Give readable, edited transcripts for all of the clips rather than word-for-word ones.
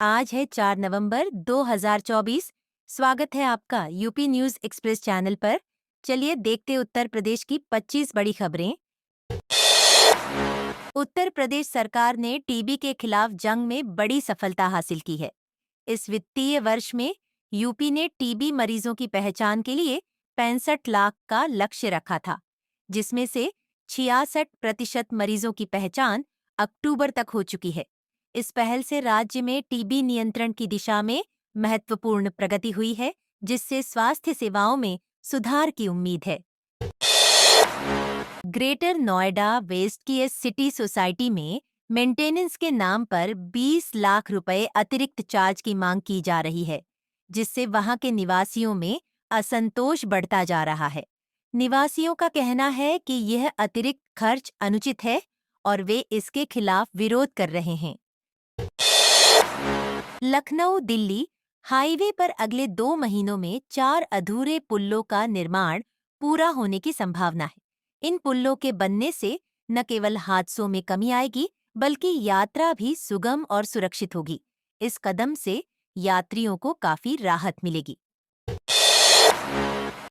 आज है 4 नवंबर 2024। स्वागत है आपका यूपी न्यूज एक्सप्रेस चैनल पर। चलिए देखते उत्तर प्रदेश की 25 बड़ी खबरें। उत्तर प्रदेश सरकार ने टीबी के खिलाफ जंग में बड़ी सफलता हासिल की है। इस वित्तीय वर्ष में यूपी ने टीबी मरीजों की पहचान के लिए 65 लाख का लक्ष्य रखा था, जिसमें से 66% मरीजों की पहचान अक्टूबर तक हो चुकी है। इस पहल से राज्य में टीबी नियंत्रण की दिशा में महत्वपूर्ण प्रगति हुई है, जिससे स्वास्थ्य सेवाओं में सुधार की उम्मीद है। ग्रेटर नोएडा वेस्ट की सिटी सोसाइटी में मेंटेनेंस के नाम पर 20 लाख रुपए अतिरिक्त चार्ज की मांग की जा रही है, जिससे वहां के निवासियों में असंतोष बढ़ता जा रहा है। निवासियों का कहना है कि यह अतिरिक्त खर्च अनुचित है और वे इसके खिलाफ विरोध कर रहे हैं। लखनऊ दिल्ली हाईवे पर अगले 2 महीनों में 4 अधूरे पुलों का निर्माण पूरा होने की संभावना है। इन पुलों के बनने से न केवल हादसों में कमी आएगी, बल्कि यात्रा भी सुगम और सुरक्षित होगी। इस कदम से यात्रियों को काफी राहत मिलेगी।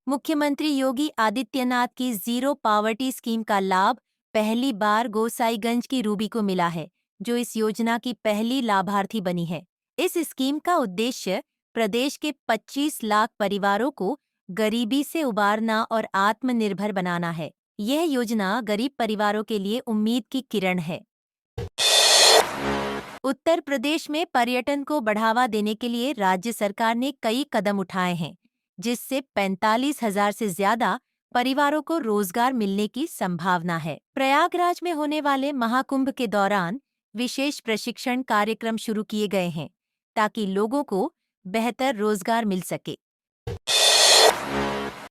मुख्यमंत्री योगी आदित्यनाथ की जीरो पावर्टी स्कीम का लाभ पहली बार गोसाईगंज की रूबी को मिला है, जो इस योजना की पहली लाभार्थी बनी है। इस स्कीम का उद्देश्य प्रदेश के 25 लाख परिवारों को गरीबी से उबारना और आत्मनिर्भर बनाना है। यह योजना गरीब परिवारों के लिए उम्मीद की किरण है। उत्तर प्रदेश में पर्यटन को बढ़ावा देने के लिए राज्य सरकार ने कई कदम उठाए हैं, जिससे 45,000 से ज्यादा परिवारों को रोजगार मिलने की संभावना है। प्रयागराज में होने वाले महाकुंभ के दौरान विशेष प्रशिक्षण कार्यक्रम शुरू किए गए हैं, ताकि लोगों को बेहतर रोजगार मिल सके।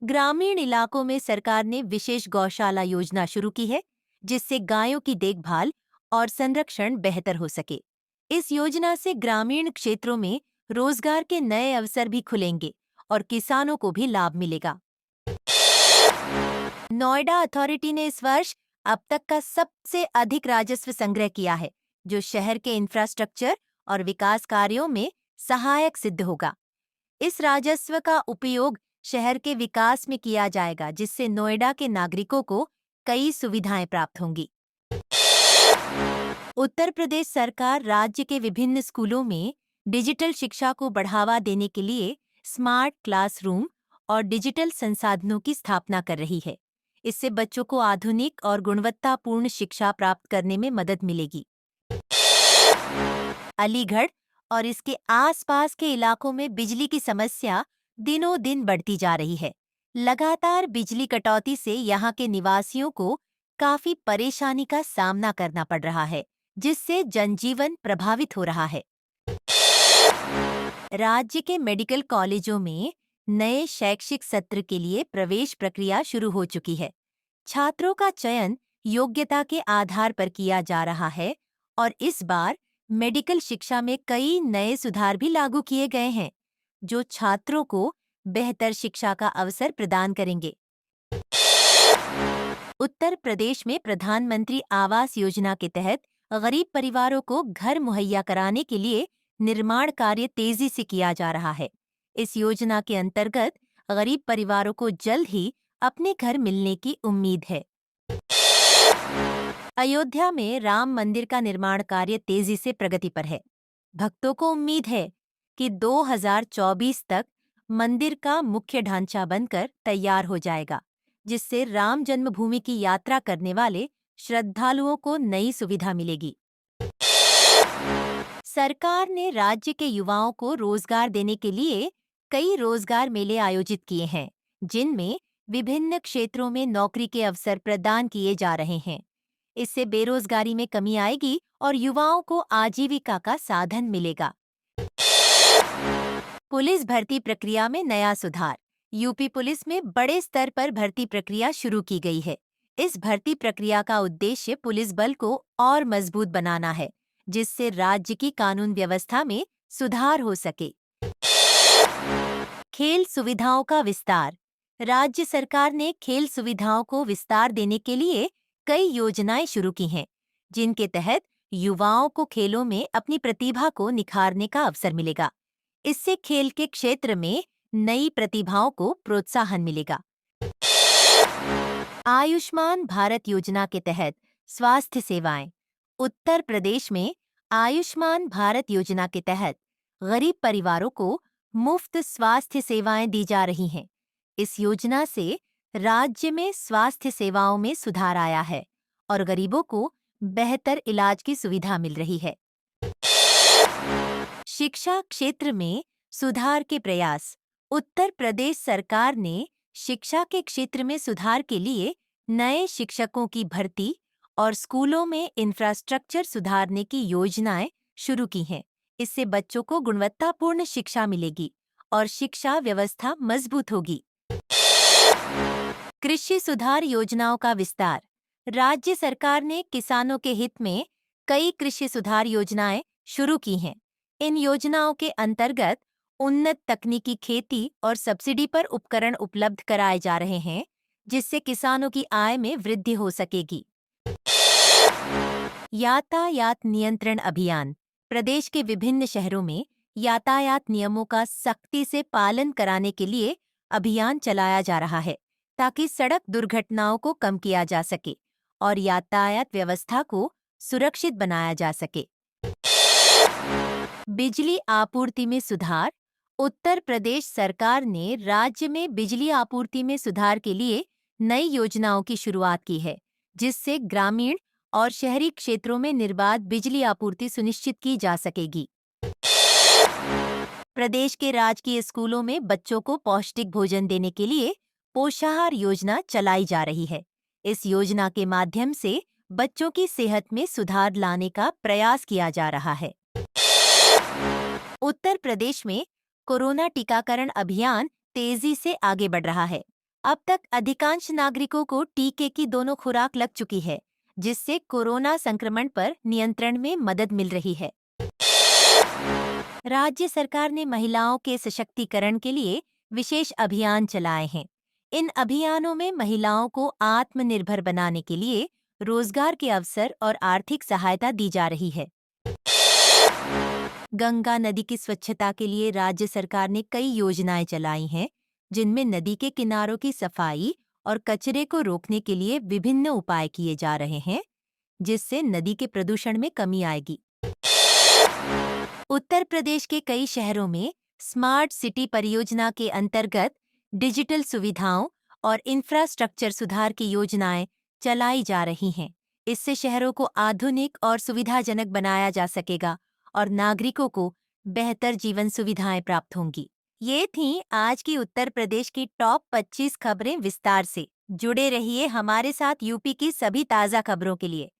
ग्रामीण इलाकों में सरकार ने विशेष गौशाला योजना शुरू की है, जिससे गायों की देखभाल और संरक्षण बेहतर हो सके। इस योजना से ग्रामीण क्षेत्रों में रोजगार के नए अवसर भी खुलेंगे और किसानों को भी लाभ मिलेगा। नोएडा अथॉरिटी ने इस वर्ष अब तक का सबसे अधिक राजस्व संग्रह किया है, जो शहर के इंफ्रास्ट्रक्चर और विकास कार्यों में सहायक सिद्ध होगा। इस राजस्व का उपयोग शहर के विकास में किया जाएगा, जिससे नोएडा के नागरिकों को कई सुविधाएं प्राप्त होंगी। उत्तर प्रदेश सरकार राज्य के विभिन्न स्कूलों में डिजिटल शिक्षा को बढ़ावा देने के लिए स्मार्ट क्लासरूम और डिजिटल संसाधनों की स्थापना कर रही है। इससे बच्चों को आधुनिक और गुणवत्तापूर्ण शिक्षा प्राप्त करने में मदद मिलेगी। अलीगढ़ और इसके आसपास के इलाकों में बिजली की समस्या दिनों दिन बढ़ती जा रही है। लगातार बिजली कटौती से यहाँ के निवासियों को काफी परेशानी का सामना करना पड़ रहा है, जिससे जनजीवन प्रभावित हो रहा है। राज्य के मेडिकल कॉलेजों में नए शैक्षिक सत्र के लिए प्रवेश प्रक्रिया शुरू हो चुकी है। छात्रों का चयन योग्यता के आधार पर किया जा रहा है और इस बार मेडिकल शिक्षा में कई नए सुधार भी लागू किए गए हैं, जो छात्रों को बेहतर शिक्षा का अवसर प्रदान करेंगे। उत्तर प्रदेश में प्रधानमंत्री आवास योजना के तहत गरीब परिवारों को घर मुहैया कराने के लिए निर्माण कार्य तेजी से किया जा रहा है। इस योजना के अंतर्गत गरीब परिवारों को जल्द ही अपने घर मिलने की उम्मीद है। अयोध्या में राम मंदिर का निर्माण कार्य तेजी से प्रगति पर है। भक्तों को उम्मीद है कि 2024 तक मंदिर का मुख्य ढांचा बनकर तैयार हो जाएगा, जिससे राम जन्मभूमि की यात्रा करने वाले श्रद्धालुओं को नई सुविधा मिलेगी। सरकार ने राज्य के युवाओं को रोजगार देने के लिए कई रोजगार मेले आयोजित किए हैं, जिनमें विभिन्न क्षेत्रों में नौकरी के अवसर प्रदान किए जा रहे हैं। इससे बेरोजगारी में कमी आएगी और युवाओं को आजीविका का साधन मिलेगा। पुलिस भर्ती प्रक्रिया में नया सुधार। यूपी पुलिस में बड़े स्तर पर भर्ती प्रक्रिया शुरू की गई है। इस भर्ती प्रक्रिया का उद्देश्य पुलिस बल को और मजबूत बनाना है, जिससे राज्य की कानून व्यवस्था में सुधार हो सके। खेल सुविधाओं का विस्तार। राज्य सरकार ने खेल सुविधाओं को विस्तार देने के लिए कई योजनाएं शुरू की हैं, जिनके तहत युवाओं को खेलों में अपनी प्रतिभा को निखारने का अवसर मिलेगा। इससे खेल के क्षेत्र में नई प्रतिभाओं को प्रोत्साहन मिलेगा। आयुष्मान भारत योजना के तहत स्वास्थ्य सेवाएं। उत्तर प्रदेश में आयुष्मान भारत योजना के तहत गरीब परिवारों को मुफ्त स्वास्थ्य सेवाएं दी जा रही हैं। इस योजना से राज्य में स्वास्थ्य सेवाओं में सुधार आया है और गरीबों को बेहतर इलाज की सुविधा मिल रही है। शिक्षा क्षेत्र में सुधार के प्रयास। उत्तर प्रदेश सरकार ने शिक्षा के क्षेत्र में सुधार के लिए नए शिक्षकों की भर्ती और स्कूलों में इंफ्रास्ट्रक्चर सुधारने की योजनाएं शुरू की हैं। इससे बच्चों को गुणवत्तापूर्ण शिक्षा मिलेगी और शिक्षा व्यवस्था मजबूत होगी। कृषि सुधार योजनाओं का विस्तार। राज्य सरकार ने किसानों के हित में कई कृषि सुधार योजनाएं शुरू की हैं। इन योजनाओं के अंतर्गत उन्नत तकनीकी खेती और सब्सिडी पर उपकरण उपलब्ध कराए जा रहे हैं, जिससे किसानों की आय में वृद्धि हो सकेगी। यातायात नियंत्रण अभियान। प्रदेश के विभिन्न शहरों में यातायात नियमों का सख्ती से पालन कराने के लिए अभियान चलाया जा रहा है, ताकि सड़क दुर्घटनाओं को कम किया जा सके और यातायात व्यवस्था को सुरक्षित बनाया जा सके। बिजली आपूर्ति में सुधार। उत्तर प्रदेश सरकार ने राज्य में बिजली आपूर्ति में सुधार के लिए नई योजनाओं की शुरुआत की है, जिससे ग्रामीण और शहरी क्षेत्रों में निर्बाध बिजली आपूर्ति सुनिश्चित की जा सकेगी। प्रदेश के राजकीय स्कूलों में बच्चों को पौष्टिक भोजन देने के लिए पोषाहार योजना चलाई जा रही है। इस योजना के माध्यम से बच्चों की सेहत में सुधार लाने का प्रयास किया जा रहा है। उत्तर प्रदेश में कोरोना टीकाकरण अभियान तेजी से आगे बढ़ रहा है। अब तक अधिकांश नागरिकों को टीके की दोनों खुराक लग चुकी है, जिससे कोरोना संक्रमण पर नियंत्रण में मदद मिल रही है। राज्य सरकार ने महिलाओं के सशक्तिकरण के लिए विशेष अभियान चलाए हैं। इन अभियानों में महिलाओं को आत्मनिर्भर बनाने के लिए रोजगार के अवसर और आर्थिक सहायता दी जा रही है। गंगा नदी की स्वच्छता के लिए राज्य सरकार ने कई योजनाएं चलाई हैं, जिनमें नदी के किनारों की सफाई और कचरे को रोकने के लिए विभिन्न उपाय किए जा रहे हैं, जिससे नदी के प्रदूषण में कमी आएगी। उत्तर प्रदेश के कई शहरों में स्मार्ट सिटी परियोजना के अंतर्गत डिजिटल सुविधाओं और इंफ्रास्ट्रक्चर सुधार की योजनाएं चलाई जा रही हैं। इससे शहरों को आधुनिक और सुविधाजनक बनाया जा सकेगा और नागरिकों को बेहतर जीवन सुविधाएं प्राप्त होंगी। ये थीं आज की उत्तर प्रदेश की टॉप 25 खबरें विस्तार से। जुड़े रहिए हमारे साथ यूपी की सभी ताज़ा खबरों के लिए।